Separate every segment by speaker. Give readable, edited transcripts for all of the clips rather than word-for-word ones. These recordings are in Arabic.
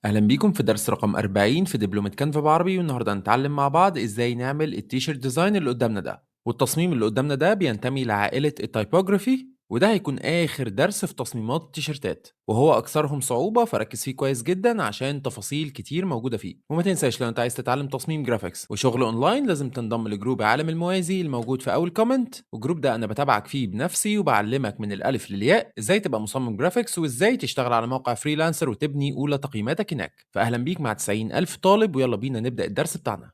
Speaker 1: أهلا بيكم في درس رقم 40 في دبلومة كانفا بعربي، والنهارده هنتعلم مع بعض ازاي نعمل التيشيرت ديزاين اللي قدامنا ده. والتصميم اللي قدامنا ده بينتمي لعائلة التايبوجرافي، وده هيكون آخر درس في تصميمات التيشيرتات وهو أكثرهم صعوبة، فركز فيه كويس جدا عشان تفاصيل كتير موجودة فيه. وما تنساش لو انت عايز تتعلم تصميم جرافيكس وشغل اونلاين لازم تنضم لجروب عالم الموازي الموجود في أول كومنت، والجروب ده أنا بتابعك فيه بنفسي وبعلمك من الألف للياء ازاي تبقى مصمم جرافيكس وازاي تشتغل على موقع فريلانسر وتبني أولى تقييماتك هناك. فأهلا بيك مع 90 ألف طالب، ويلا بينا نبدأ الدرس بتاعنا.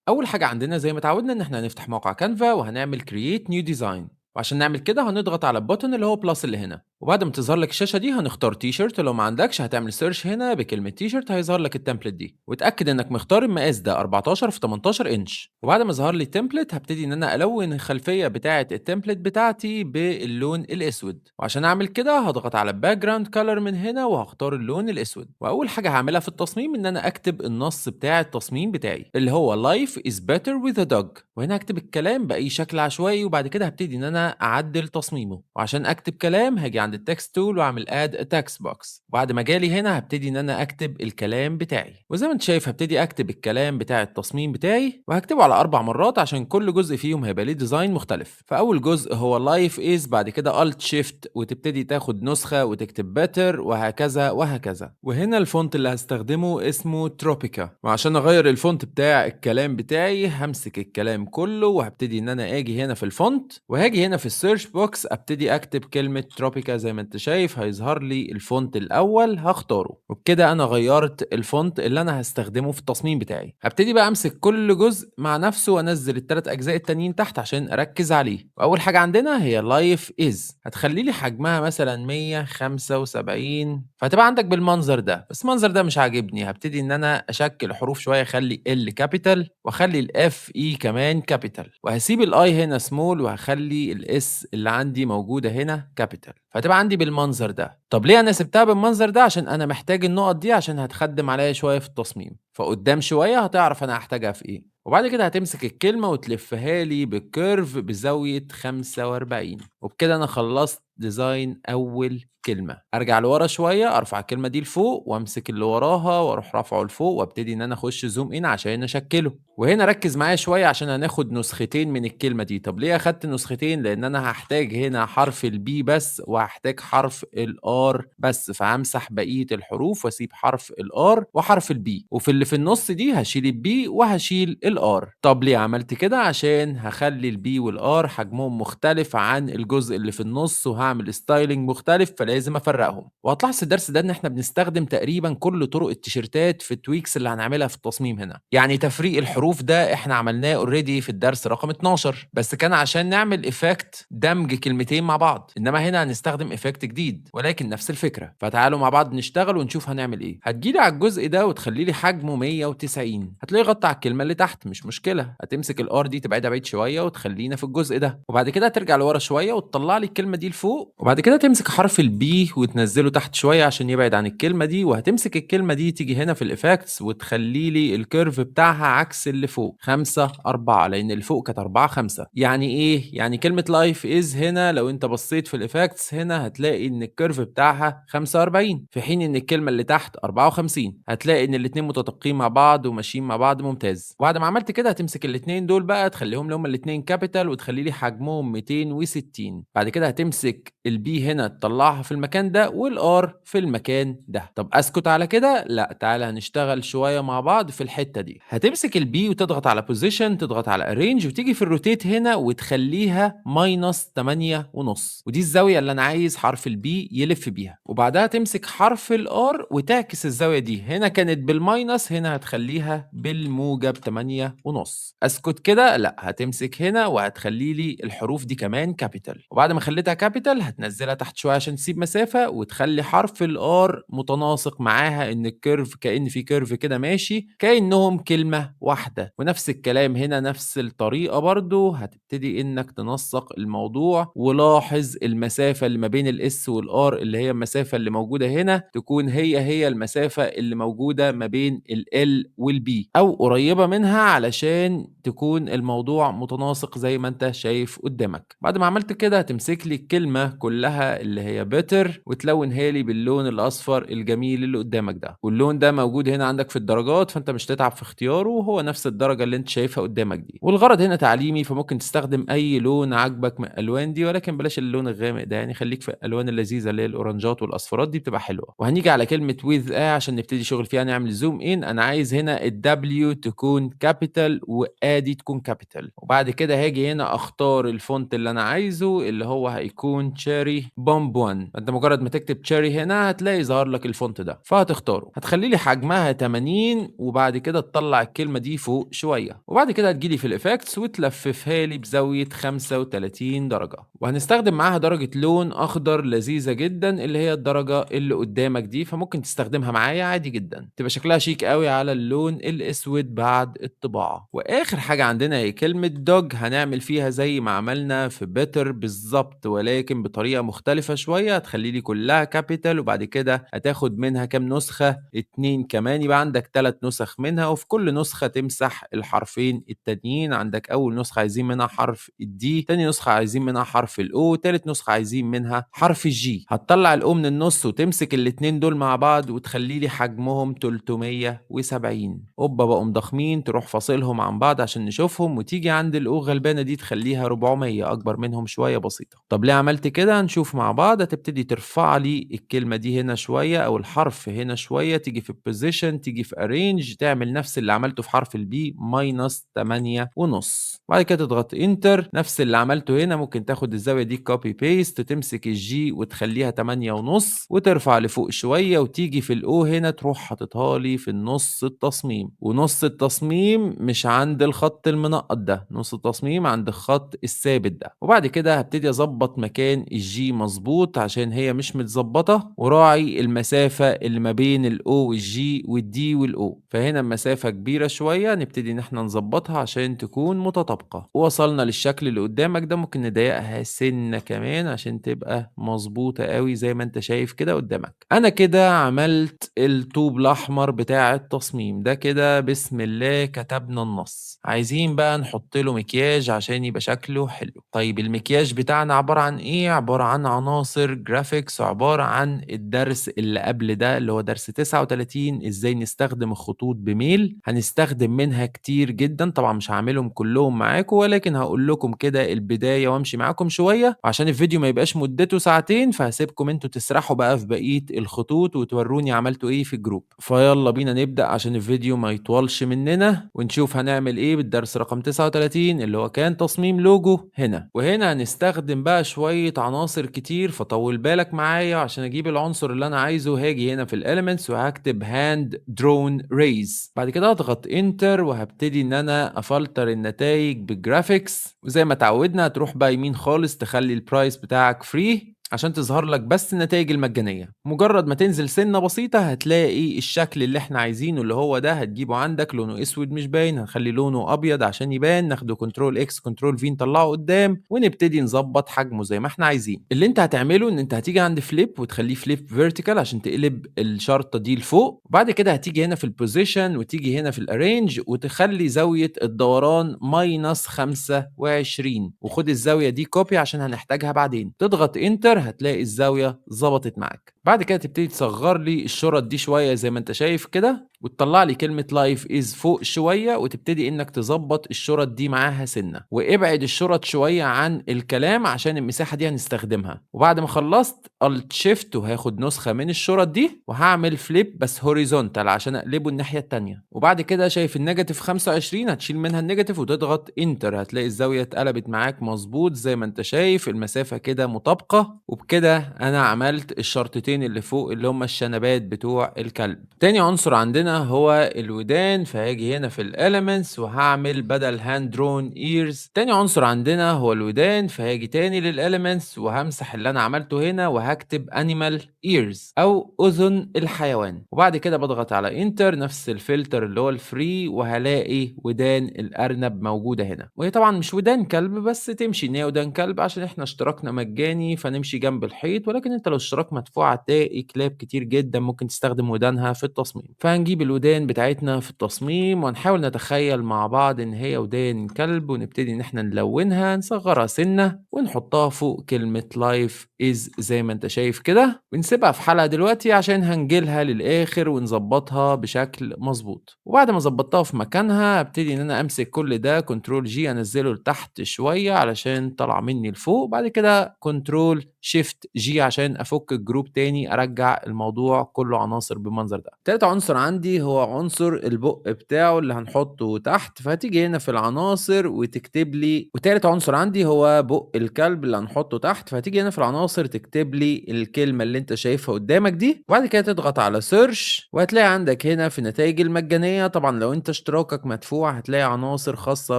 Speaker 1: أول حاجة عندنا زي ما اتعودنا إن احنا هنفتح موقع كانفا وهنعمل create new design، وعشان نعمل كده هنضغط على البوتن اللي هو بلس اللي هنا، وبعد ما تظهر لك الشاشة دي هنختار تي شيرت. لو ما عندكش هتعمل سيرش هنا بكلمة تي شيرت هيظهر لك التمبلت دي، وتأكد إنك مختار المقاس ده 14 في 18 إنش. وبعد ما ظهر لي التمبلت هبتدي إن أنا ألون الخلفية بتاعة التمبلت بتاعتي باللون الأسود، وعشان أعمل كده هضغط على باك جراوند كولر من هنا وهختار اللون الأسود. وأول حاجة هعملها في التصميم إن أنا أكتب النص بتاع التصميم بتاعي اللي هو life is better with a dog، وهنا هكتب الكلام بأي شكل عشوائي، وبعد كده هبتدي إن أنا أعدل تصميمه. وعشان أكتب كلام هاجي عند التكست تول وأعمل add a text box، وبعد ما جالي هنا هبتدي إن أنا أكتب الكلام بتاعي. وزي ما أنت شايف هبتدي أكتب الكلام بتاع التصميم بتاعي، وهكتبه على 4 مرات عشان كل جزء فيهم هيبقى ليه ديزاين مختلف. فأول جزء هو life is، بعد كده alt shift وتبتدي تاخد نسخة وتكتب better، وهكذا وهكذا. وهنا الفونت اللي هستخدمه اسمه تروبيكا، وعشان أغير الفونت بتاع الكلام بتاعي همسك الكلام كله وهبتدي ان انا اجي هنا في الفونت، وهاجي هنا في السيرش بوكس ابتدي اكتب كلمة تروبيكا. زي ما انت شايف هيظهر لي الفونت الاول هختاره، وبكده انا غيرت الفونت اللي انا هستخدمه في التصميم بتاعي. هبتدي بقى امسك كل جزء مع نفسه وانزل الثلاث اجزاء التانيين تحت عشان اركز عليه. واول حاجة عندنا هي لايف از، هتخلي لي حجمها مثلا 175، فهتبقى عندك بالمنظر ده. بس المنظر ده مش عاجبني، هبتدي ان انا اشكل حروف شويه، اخلي ال كابيتال واخلي الاف اي كمان كابيتال، وهسيب الاي هنا سمول وهخلي الاس اللي عندي موجوده هنا كابيتال، فهتبقى عندي بالمنظر ده. طب ليه انا سبتها بالمنظر ده؟ عشان انا محتاج النقط دي عشان هتخدم عليا شويه في التصميم، فقدام شويه هتعرف انا هحتاجها في ايه. وبعد كده هتمسك الكلمة وتلفها لي بالكيرف بزاوية 45، وبكده أنا خلصت ديزاين أول كلمة. أرجع لورا شوية أرفع الكلمة دي لفوق وأمسك اللي وراها وأروح رافعه لفوق وأبتدي إن أنا أخش زوم إن عشان أشكله. وهنا ركز معايا شوية عشان هناخد نسختين من الكلمة دي. طب ليه أخدت نسختين؟ لأن أنا هحتاج هنا حرف البي بس وهحتاج حرف الآر بس، فهمسح بقية الحروف وأسيب حرف الآر وحرف البي، وفي اللي في النص دي هشيل البي وهشيل الآر. طب ليه عملت كده؟ عشان هخلي البي والآر حجمهم مختلف عن الجزء اللي في النص وهعمل ستايلنج مختلف، فلازم افرقهم. وهتلاحظ في الدرس ده ان احنا بنستخدم تقريبا كل طرق التيشيرتات في التويكس اللي هنعملها في التصميم هنا. يعني تفريق الحروف ده احنا عملناه اوريدي في الدرس رقم 12، بس كان عشان نعمل ايفكت دمج كلمتين مع بعض، انما هنا هنستخدم ايفكت جديد ولكن نفس الفكره. فتعالوا مع بعض نشتغل ونشوف هنعمل ايه. هتجيلي على الجزء ده وتخلي لي حجمه 190، هتلاقيه غطى على الكلمه اللي تحت، مش مشكله. هتمسك الار دي تبعدها بعيد شويه وتخلينا في الجزء ده، وبعد كده ترجع لورا شويه وتطلع لي الكلمه دي لفوق، وبعد كده تمسك حرف البي وتنزله تحت شويه عشان يبعد عن الكلمه دي، وهتمسك الكلمه دي تيجي هنا في الايفكتس وتخلي لي الكيرف بتاعها عكس اللي فوق 5 4، لان اللي فوق كانت 4 5. يعني ايه؟ يعني كلمه لايف از هنا لو انت بصيت في الايفكتس هنا هتلاقي ان الكيرف بتاعها 45، في حين ان الكلمه اللي تحت 54. هتلاقي ان الاثنين متطابقين مع بعض وماشيين مع بعض ممتاز. وبعد ما عملت كده هتمسك الاثنين دول بقى تخليهم هما الاثنين كابيتال وتخلي لي حجمهم 260. بعد كده هتمسك البي هنا تطلعها في المكان ده والار في المكان ده. طب اسكت على كده؟ لا، تعالى هنشتغل شويه مع بعض في الحته دي. هتمسك البي وتضغط على بوزيشن، تضغط على ارينج وتيجي في الروتيت هنا وتخليها ماينس 8 ونص، ودي الزاويه اللي انا عايز حرف البي يلف بيها. وبعدها تمسك حرف الار وتعكس الزاويه دي، هنا كانت بالماينس هنا هتخليها بالموجب 8 ونص. اسكت كده؟ لا، هتمسك هنا وهتخلي لي الحروف دي كمان كابيتال، وبعد ما خليتها كابيتال هتنزلها تحت شويه عشان تسيب مسافه وتخلي حرف الار متناسق معاها، ان الكيرف كأن في كيرف كده ماشي كأنهم كلمه واحده. ونفس الكلام هنا نفس الطريقه برضو هتبتدي انك تنسق الموضوع، ولاحظ المسافه اللي ما بين الاس والار اللي هي المسافه اللي موجوده هنا تكون هي المسافه اللي موجوده ما بين ال والبي او قريبه منها علشان تكون الموضوع متناسق زي ما انت شايف قدامك. بعد ما عملت كده هتمسك لي الكلمه هنا كلها اللي هي بيتر، وتلونها لي باللون الاصفر الجميل اللي قدامك ده، واللون ده موجود هنا عندك في الدرجات، فانت مش تتعب في اختياره، وهو نفس الدرجه اللي انت شايفها قدامك دي. والغرض هنا تعليمي، فممكن تستخدم اي لون عاجبك من الالوان دي، ولكن بلاش اللون الغامق ده، يعني خليك في الالوان اللذيذه اللي هي الاورنجات والاصفرات دي بتبقى حلوه. وهنيجي على كلمه with عشان نبتدي شغل فيها. نعمل زوم ان. انا عايز هنا الدبليو تكون كابيتال وادي تكون كابيتال، وبعد كده هاجي هنا اختار الفونت اللي انا عايزه اللي هو هيكون تشيري بومب 1. انت مجرد ما تكتب تشيري هنا هتلاقي ظهر لك الفونت ده، فهتختاره. هتخلي لي حجمها 80، وبعد كده تطلع الكلمه دي فوق شويه، وبعد كده هتجيلي في الايفكتس وتلففها لي بزاويه 35 درجه، وهنستخدم معاها درجه لون اخضر لذيذه جدا اللي هي الدرجه اللي قدامك دي، فممكن تستخدمها معايا عادي جدا، تبقى شكلها شيك قوي على اللون الاسود بعد الطباعه. واخر حاجه عندنا هي كلمه دوج. هنعمل فيها زي ما عملنا في بيتر بالظبط، ولكن بطريقه مختلفه شويه. هتخلي لي كلها كابيتال، وبعد كده هتاخد منها كام نسخه؟ 2 كمان، يبقى عندك 3 نسخ منها، وفي كل نسخه تمسح الحرفين التانيين. عندك اول نسخه عايزين منها حرف الدي، تاني نسخه عايزين منها حرف الاو، تالت نسخه عايزين منها حرف الجي. هتطلع الاو من النص وتمسك الاتنين دول مع بعض وتخلي لي حجمهم 370. اوبا بقوا مضخمين، تروح فاصلهم عن بعض عشان نشوفهم، وتيجي عند الاو غلبانه دي تخليها 400، اكبر منهم شويه بسيطه. طب ليه عملت كده؟ هنشوف مع بعض. هتبتدي ترفع لي الكلمه دي هنا شويه او الحرف هنا شويه، تيجي في البوزيشن، تيجي في ارينج، تعمل نفس اللي عملته في حرف البي ماينس 8 ونص، بعد كده تضغط انتر. نفس اللي عملته هنا، ممكن تاخد الزاويه دي كوبي بيست وتمسك الجي وتخليها 8 ونص وترفع لفوق شويه، وتيجي في الاو هنا تروح حاططها لي في النص التصميم. ونص التصميم مش عند الخط المنقط ده، نص التصميم عند الخط الثابت ده. وبعد كده هبتدي اظبط مكان الجي مظبوط عشان هي مش متظبطه، وراعي المسافه اللي ما بين الاو والجي والدي والاو، فهنا المسافه كبيره شويه، نبتدي ان احنا نظبطها عشان تكون متطابقه. ووصلنا للشكل اللي قدامك ده. ممكن نضيقها سنه كمان عشان تبقى مظبوطه قوي زي ما انت شايف كده قدامك. انا كده عملت الطوب الاحمر بتاع التصميم ده كده، بسم الله كتبنا النص. عايزين بقى نحط له مكياج عشان يبقى شكله حلو. طيب المكياج بتاعنا عباره عن ايه؟ عباره عن عناصر جرافيكس، عباره عن الدرس اللي قبل ده اللي هو درس 39 ازاي نستخدم الخطوط بميل. هنستخدم منها كتير جدا، طبعا مش هعملهم كلهم معاكم، ولكن هقول لكم كده البدايه وامشي معاكم شويه عشان الفيديو ما يبقاش مدته ساعتين، فهسيبكم انتوا تسرحوا بقى في بقيه الخطوط وتوروني عملتوا ايه في الجروب. فيلا بينا نبدا عشان الفيديو ما يطولش مننا، ونشوف هنعمل ايه بالدرس رقم 39 اللي هو كان تصميم لوجو هنا. وهنا هنستخدم بقى شويه عناصر كتير، فطول بالك معايا عشان اجيب العنصر اللي انا عايزه. هاجي هنا في الاليمنتس وهكتب هاند درون ريز، بعد كده اضغط انتر وهبتدي ان انا افلتر النتائج بالجرافيكس. وزي ما اتعودنا هتروح بقى يمين خالص تخلي البرايس بتاعك فري عشان تظهر لك بس النتائج المجانية. مجرد ما تنزل سنة بسيطة هتلاقي الشكل اللي احنا عايزينه اللي هو ده. هتجيبه عندك لونه اسود مش باين، هنخلي لونه ابيض عشان يبان. ناخده كنترول اكس كنترول في نطلعه قدام، ونبتدي نظبط حجمه زي ما احنا عايزين. اللي انت هتعمله ان انت هتيجي عند فليب وتخليه فليب فيرتيكال عشان تقلب الشرطة دي لفوق، وبعد كده هتيجي هنا في البوزيشن وتيجي هنا في الارينج وتخلي زاوية الدوران ماينس 25، وخد الزاوية دي كوبي عشان هنحتاجها بعدين. تضغط انتر هتلاقي الزاوية ظبطت معاك. بعد كده تبتدي تصغر لي الشرط دي شوية زي ما انت شايف كده، وتطلع لي كلمة لايف از فوق شوية، وتبتدي انك تظبط الشرط دي معاها سنة، وابعد الشرط شوية عن الكلام عشان المساحة دي هنستخدمها. وبعد ما خلصت الت شيفت وهاخد نسخة من الشرط دي وهعمل فليب بس هوريزونتال عشان اقلبه الناحية التانية. وبعد كده شايف النيجاتيف 25 هتشيل منها النيجاتيف وتضغط انتر، هتلاقي الزاوية اتقلبت معاك مظبوط زي ما انت شايف. المسافة كده مطابقة، وبكده انا عملت الشرطتين اللي فوق اللي هم الشنبات بتوع الكلب. تاني عنصر عندنا هو الودان، فهاجي هنا في الاليمنتس وهعمل بدل هاند درون ايرز. تاني عنصر عندنا هو الودان، فهاجي تاني للاليمنتس وهمسح اللي انا عملته هنا وهكتب انيمال ايرز او اذن الحيوان، وبعد كده بضغط على انتر. نفس الفلتر اللي هو الفري، وهلاقي ودان الارنب موجوده هنا. وهي طبعا مش ودان كلب، بس تمشي ان هي ودان كلب عشان احنا اشتراكنا مجاني فنمشي جنب الحيط، ولكن انت لو اشتراك مدفوع هتلاقي كلاب كتير جدا ممكن تستخدم ودانها في التصميم. فهنجيب هنجيب الودان بتاعتنا في التصميم وهنحاول نتخيل مع بعض إن هي ودان كلب، ونبتدي إن إحنا نلونها نصغرها سنة ونحطها فوق كلمة life is زي ما أنت شايف كده، ونسيبها في حالها دلوقتي عشان هنجيلها للآخر ونظبطها بشكل مظبوط. وبعد ما ظبطتها في مكانها ابتدي إن أنا أمسك كل ده كنترول جي أنزله لتحت شوية علشان طلع مني لفوق، بعد كده كنترول شيفت جي عشان أفك الجروب تاني أرجع الموضوع كله عناصر بالمنظر ده. تالت عنصر عندي هو عنصر البق بتاعه اللي هنحطه تحت، فهتيجي هنا في العناصر وتكتب لي، وتالت عنصر عندي هو بق الكلب اللي هنحطه تحت، فهتيجي هنا في العناصر تكتب لي الكلمة اللي انت شايفها قدامك دي، وبعد كده تضغط على سيرش وهتلاقي عندك هنا في النتائج المجانية. طبعا لو انت اشتراكك مدفوع هتلاقي عناصر خاصة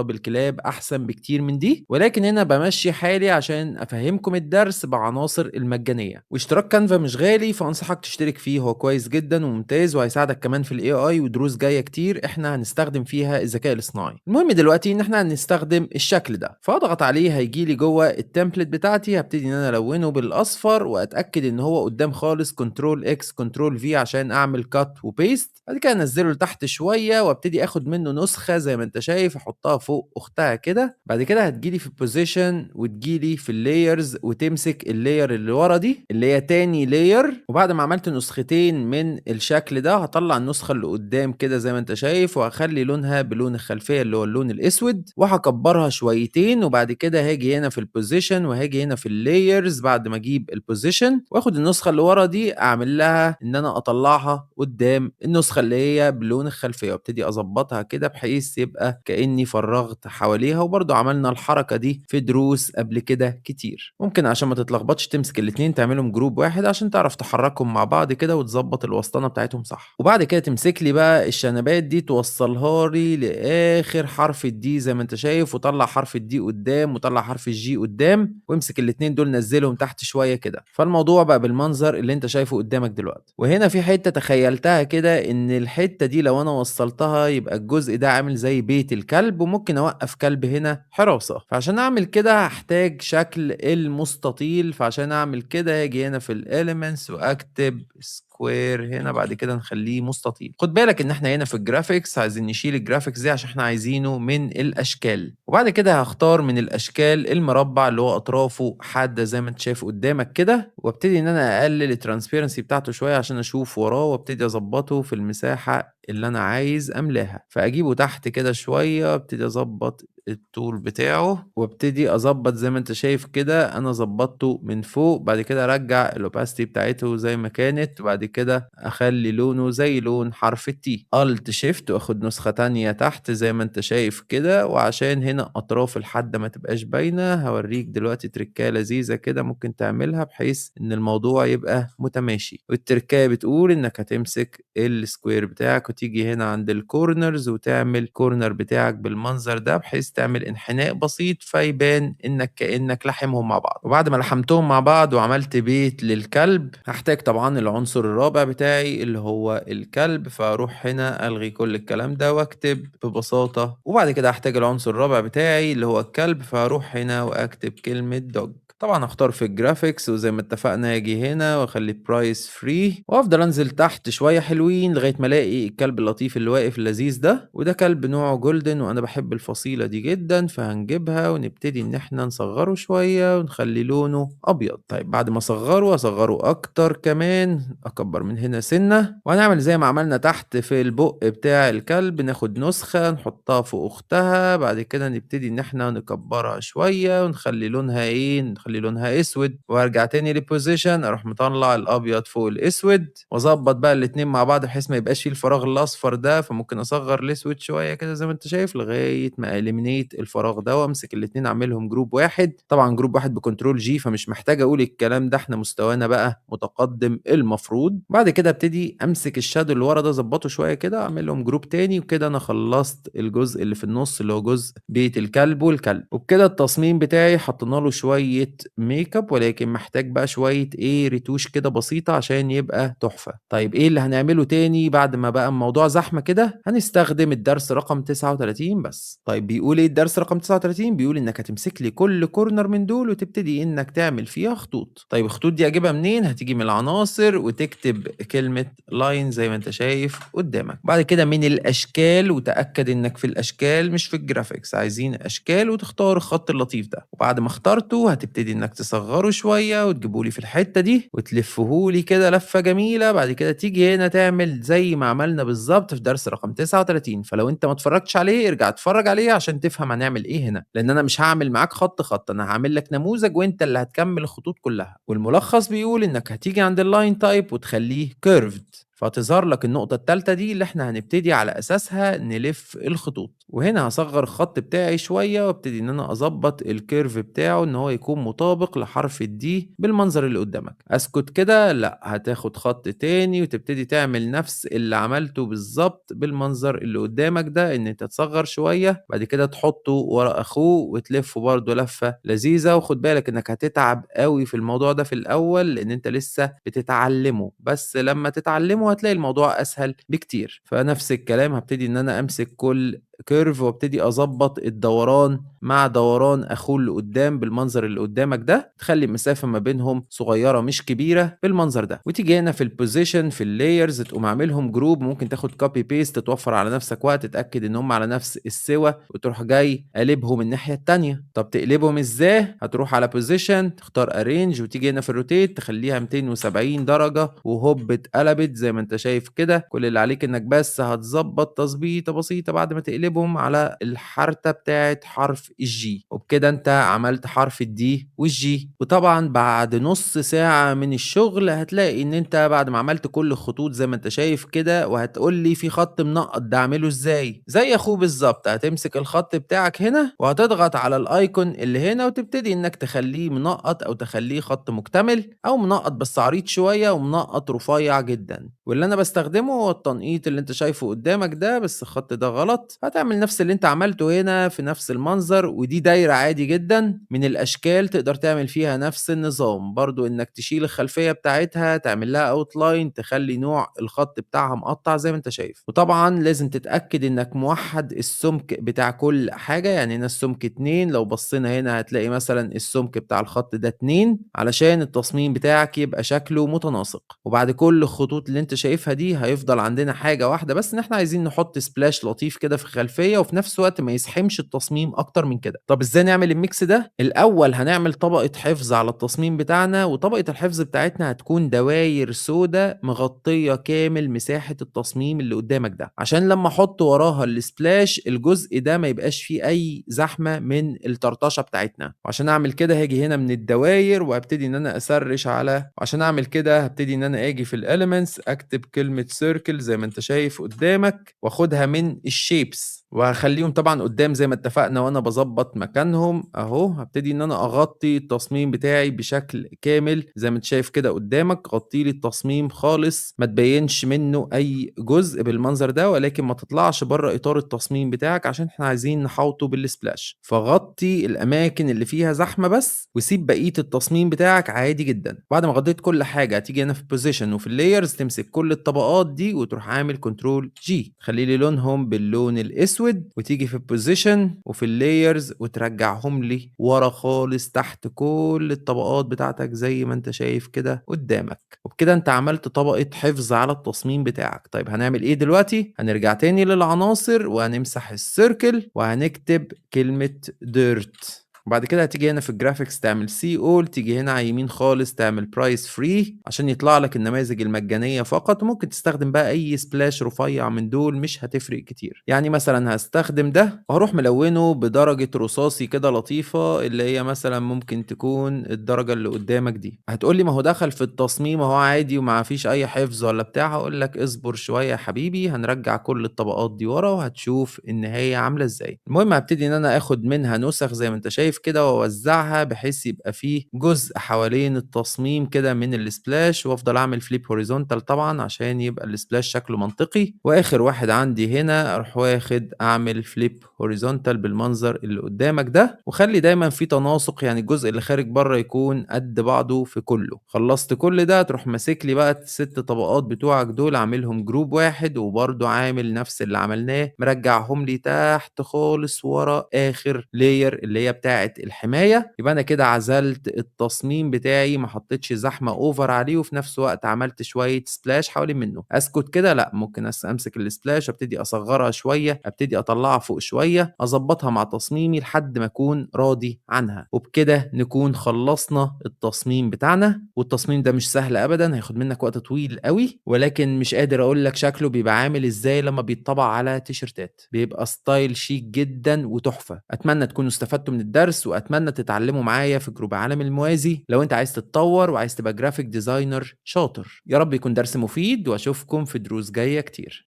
Speaker 1: بالكلاب احسن بكتير من دي، ولكن هنا بمشي حالي عشان افهمكم الدرس بعناصر المجانية. واشتراك كانفا مش غالي فانصحك تشترك فيه، هو كويس جدا وممتاز وهيساعدك كمان في الاي اي، ودروس جاية كتير احنا هنستخدم فيها الذكاء الاصطناعي. المهم دلوقتي ان احنا هنستخدم الشكل ده، فاضغط عليه هيجي لي جوه التمبلت بتاعتي، هبتدي ان انا الونه بالاصفر واتاكد ان هو قدام خالص كنترول اكس كنترول في عشان اعمل كات وبيست. بعد كده انزله لتحت شويه وابتدي اخد منه نسخه زي ما انت شايف احطها فوق اختها كده. بعد كده هتجيلي في البوزيشن وتجيلي في اللايرز وتمسك اللاير اللي ورا دي اللي هي تاني لاير، وبعد ما عملت نسختين من الشكل ده هطلع النسخه اللي قدام كده زي ما انت شايف، وهخلي لونها بلون الخلفيه اللي هو اللون الاسود، وهكبرها شويتين. وبعد كده هاجي هنا في البوزيشن وهاجي هنا في اللايرز بعد ما اجيب البوزيشن واخد النسخه اللي ورا دي اعمل لها ان انا اطلعها قدام النسخه اللي هي بلون الخلفيه، وابتدي اظبطها كده بحيث يبقى كاني فرغت حواليها. وبرده عملنا الحركه دي في دروس قبل كده كتير. ممكن عشان ما تتلخبطش تمسك الاتنين تعملهم جروب واحد عشان تعرف تحركهم مع بعض كده وتظبط الوسطنه بتاعتهم صح. وبعد كده تمسك لي بقى الشنبات دي توصلها لي لاخر حرف الدي زي ما انت شايف، وطلع حرف الدي قدام وطلع حرف الجي قدام، وامسك الاتنين دول نزلهم تحت شويه كده، فالموضوع بقى بالمنظر اللي انت شايفه قدامك دلوقتي. وهنا في حته تخيلتها كده ان الحته دي لو انا وصلتها يبقى الجزء ده عامل زي بيت الكلب، وممكن اوقف كلب هنا حراسه. فعشان اعمل كده هحتاج شكل المستطيل، فعشان اعمل كده هاجي هنا في الاليمنتس واكتب سكوير هنا، بعد كده نخليه مستطيل. خد بالك ان احنا هنا في الجرافيكس عايزين نشيل الجرافيكس دي عشان احنا عايزينه من الاشكال. وبعد كده هختار من الاشكال المربع اللي هو اطرافه حاده زي ما انت شايف قدامك كده، وابتدي ان انا اقلل الترانسبيرنسي بتاعته شويه عشان اشوف وراه، وابتدي اظبطه في المساحه اللي انا عايز املاها. فاجيبه تحت كده شويه وابتدي اظبط الطول بتاعه، وابتدي اظبط زي ما انت شايف كده انا ظبطته من فوق. بعد كده ارجع الاوباستي بتاعته زي ما كانت، وبعد كده اخلي لونه زي لون حرف التي. الت شيفت واخد نسخة تانية تحت زي ما انت شايف كده، وعشان هنا اطراف الحدة ما تبقاش باينة هوريك دلوقتي تركاية لذيذة كده ممكن تعملها بحيث ان الموضوع يبقى متماشي. والتركاية بتقول انك هتمسك السكوير بتاعك وتيجي هنا عند الكورنرز وتعمل كورنر بتاعك بالمنظر ده بحيث تعمل انحناء بسيط فيبان انك كأنك لحمهم مع بعض. وبعد ما لحمتهم مع بعض وعملت بيت للكلب هحتاج طبعا العنصر الرابع بتاعي اللي هو الكلب، فاروح هنا الغي كل الكلام ده واكتب ببساطة. وبعد كده هحتاج العنصر الرابع بتاعي اللي هو الكلب، فاروح هنا واكتب كلمة دوج. طبعا هختار في الجرافيكس وزي ما اتفقنا اجي هنا واخلي برايس فري، وافضل انزل تحت شويه حلوين لغايه ما الاقي الكلب اللطيف اللي واقف اللذيذ ده، وده كلب نوعه جولدن وانا بحب الفصيله دي جدا، فهنجيبها ونبتدي ان احنا نصغره شويه ونخلي لونه ابيض. طيب بعد ما اصغره اكتر كمان اكبر من هنا سنه، وهنعمل زي ما عملنا تحت في البق بتاع الكلب، ناخد نسخه نحطها فوق اختها، بعد كده نبتدي ان احنا نكبرها شويه ونخلي لونها ايه، نخلي لونها اسود، وارجع تاني للبوزيشن اروح مطلع الابيض فوق الاسود واظبط بقى الاتنين مع بعض بحيث ما يبقاش فيه الفراغ الاصفر ده. فممكن اصغر الاسود شويه كده زي ما انت شايف لغايه ما اليمينيت الفراغ ده، وامسك الاتنين اعملهم جروب واحد. طبعا جروب واحد بكنترول جي فمش محتاج اقول الكلام ده، احنا مستوانا بقى متقدم المفروض. بعد كده ابتدي امسك الشادو اللي ورا ده اظبطه شويه كده اعمل لهم جروب تاني، وكده انا خلصت الجزء اللي في النص اللي هو جزء بيت الكلب والكلب. وبكده التصميم بتاعي حطينا له شويه ميك اب، ولكن محتاج بقى شوية ريتوش كده بسيطة عشان يبقى تحفة. طيب إيه اللي هنعمله تاني بعد ما بقى الموضوع زحمة كده؟ هنستخدم الدرس رقم 39 بس. طيب بيقول إيه الدرس رقم 39؟ بيقول إنك هتمسك لي كل كورنر من دول وتبتدي إنك تعمل فيها خطوط. طيب الخطوط دي أجيبها منين؟ هتيجي من العناصر وتكتب كلمة لاين زي ما أنت شايف قدامك. بعد كده من الأشكال، وتأكد إنك في الأشكال مش في الجرافيكس، عايزين أشكال وتختار الخط اللطيف ده. وبعد ما اخترته هتبتدي إنك تصغره شوية وتجيبه لي في الحتة دي وتلفه لي كده لفة جميلة. بعد كده تيجي هنا تعمل زي ما عملنا بالظبط في درس رقم 39. فلو أنت ما اتفرجتش عليه ارجع اتفرج عليه عشان تفهم هنعمل إيه هنا، لأن أنا مش هعمل معاك خط خط، أنا هعمل لك نموذج وأنت اللي هتكمل الخطوط كلها. والملخص بيقول إنك هتيجي عند اللاين تايب وتخليه كيرفد، فهتظهر لك النقطة التالتة دي اللي احنا هنبتدي على أساسها نلف الخطوط. وهنا هصغر الخط بتاعي شوية وابتدي إن أنا أظبط الكيرف بتاعه إن هو يكون مطابق لحرف الدي بالمنظر اللي قدامك. أسكت كده؟ لأ، هتاخد خط تاني وتبتدي تعمل نفس اللي عملته بالظبط بالمنظر اللي قدامك ده، إن أنت تصغر شوية بعد كده تحطه ورا أخوه وتلفه برضه لفة لذيذة. وخد بالك إنك هتتعب قوي في الموضوع ده في الأول لأن أنت لسه بتتعلمه، بس لما تتعلمه هتلاقي الموضوع أسهل بكتير. فنفس الكلام هبتدي إن أنا أمسك كل كيرف وابتدي اظبط الدوران مع دوران اخوه اللي قدام بالمنظر اللي قدامك ده، تخلي المسافه ما بينهم صغيره مش كبيره بالمنظر ده. وتيجي هنا في البوزيشن في اللايرز تقوم عاملهم جروب، ممكن تاخد كوبي بيست توفر على نفسك وقت، تتاكد ان هم على نفس السوا وتروح جاي قلبهم الناحيه التانيه. طب تقلبهم ازاي؟ هتروح على بوزيشن تختار ارينج وتيجي هنا في الروتيت تخليها 270 درجه وهوب اتقلبت زي ما انت شايف كده. كل اللي عليك انك بس هتظبط تظبيطه بسيطه بعد ما تقلبهم على الحرته بتاعه حرف الجي، وبكده انت عملت حرف الدي والجي. وطبعا بعد نص ساعه من الشغل هتلاقي ان انت بعد ما عملت كل الخطوط زي ما انت شايف كده، وهتقول لي في خط منقط ده اعمله ازاي؟ زي اخوه بالظبط، هتمسك الخط بتاعك هنا وهتضغط على الايكون اللي هنا وتبتدي انك تخليه منقط او تخليه خط مكتمل او منقط بس عريض شويه ومنقط رفيع جدا. واللي انا بستخدمه هو التنقيط اللي انت شايفه قدامك ده، بس الخط ده غلط. هتعمل نفس اللي انت عملته هنا في نفس المنظر، ودي دايره عادي جدا من الاشكال تقدر تعمل فيها نفس النظام برضو، انك تشيل الخلفيه بتاعتها تعمل لها اوتلاين تخلي نوع الخط بتاعها مقطع زي ما انت شايف. وطبعا لازم تتاكد انك موحد السمك بتاع كل حاجه، يعني هنا السمك 2، لو بصينا هنا هتلاقي مثلا السمك بتاع الخط ده 2 علشان التصميم بتاعك يبقى شكله متناسق. وبعد كل الخطوط اللي انت شايفها دي هيفضل عندنا حاجه واحده بس، ان احنا عايزين نحط سبلاش لطيف كده في الخلفيه وفي نفس الوقت ما يزحمش التصميم اكتر من كده. طب ازاي نعمل الميكس ده؟ الاول هنعمل طبقه حفظ على التصميم بتاعنا، وطبقه الحفظ بتاعتنا هتكون دواير سودة مغطيه كامل مساحه التصميم اللي قدامك ده، عشان لما احط وراها السبلاش الجزء ده ما يبقاش فيه اي زحمه من الطرطشه بتاعتنا. وعشان اعمل كده هاجي هنا من الدواير وابتدي ان انا اسرش على، وعشان اعمل كده هبتدي ان انا اجي في الاليمنتس اكتب كلمه سيركل زي ما انت شايف قدامك، واخدها من الشيبس وهخليهم طبعا قدام زي ما اتفقنا وانا بظبط مكانهم اهو. هبتدي ان انا اغطي التصميم بتاعي بشكل كامل زي ما انت شايف كده قدامك، غطي لي التصميم خالص ما تبينش منه اي جزء بالمنظر ده، ولكن ما تطلعش بره اطار التصميم بتاعك عشان احنا عايزين نحوطه بالسبلاش. فغطي الاماكن اللي فيها زحمه بس وسيب بقيه التصميم بتاعك عادي جدا. بعد ما غطيت كل حاجه هتيجي هنا في البوزيشن وفي اللايرز تمسك كل الطبقات دي وتروح عامل كنترول جي، خلي لي لونهم باللون الاسود، وتيجي في البوزيشن وفي اللايرز وترجعهم لي ورا خالص تحت كل الطبقات بتاعتك زي ما انت شايف كده قدامك. وبكده انت عملت طبقه حفظ على التصميم بتاعك. طيب هنعمل ايه دلوقتي؟ هنرجع تاني للعناصر وهنمسح السيركل وهنكتب كلمه ديرت. وبعد كده هتيجي هنا في الجرافيكس تعمل سي اول، تيجي هنا على يمين خالص تعمل برايس فري عشان يطلع لك النماذج المجانيه فقط. ممكن تستخدم بقى اي سبلاش رفيع من دول مش هتفرق كتير، يعني مثلا هستخدم ده وهروح ملونه بدرجه رصاصي كده لطيفه اللي هي مثلا ممكن تكون الدرجه اللي قدامك دي. هتقولي ما هو دخل في التصميم اهو عادي وما فيش اي حفظ ولا بتاع، هقول لك اصبر شويه يا حبيبي، هنرجع كل الطبقات دي ورا وهتشوف النهايه عامله ازاي. المهم هبتدي ان انا اخد منها نسخ زي ما انت شايف شايف كده وأوزّعها بحيث يبقى في جزء حوالين التصميم كده من الsplash وأفضل أعمل flip horizontal طبعًا عشان يبقى الsplash شكله منطقي، وآخر واحد عندي هنا أروح واخد أعمل flip horizontal بالمنظر اللي قدّامك ده، وخلّي دايمًا في تناسق يعني الجزء اللي خارج برّه يكون قد بعضه في كُلّه. خلّصت كل ده تروح ماسك لي بقى ال6 طبقات بتوعك دول عاملهم جروب واحد، وبرضه عامل نفس اللي عملناه مرجّعهم لي تحت خالص ورا آخر layer اللي هي بتاعة الحماية، يبقى أنا كده عزلت التصميم بتاعي ما حطيتش زحمة over عليه، وفي نفس الوقت عملت شوية splash حوالين منه. أسكت كده؟ لأ، ممكن أمسك الsplash وابتدي أصغّرها شوية، أبتدي أطلّعها فوق شوية، أضبّطها مع تصميمي لحد ما أكون راضي عنها، وبكده نكون خلّصنا التصميم بتاعنا. والتصميم ده مش سهل أبدًا، هياخد منّك وقت طويل أوي، ولكن مش قادر أقول لك شكله بيبقى عامل إزاي لمّا بيتطبع على تيشيرتات، بيبقى style شيك جدًا وتحفة. أتمنى تكونوا استفدتوا من الدرس، وأتمنى تتعلموا معايا في جروب عالم الموازي لو أنت عايز تتطور وعايز تبقى graphic designer شاطر. يا رب يكون درس مفيد، وأشوفكم في دروس جاية كتير.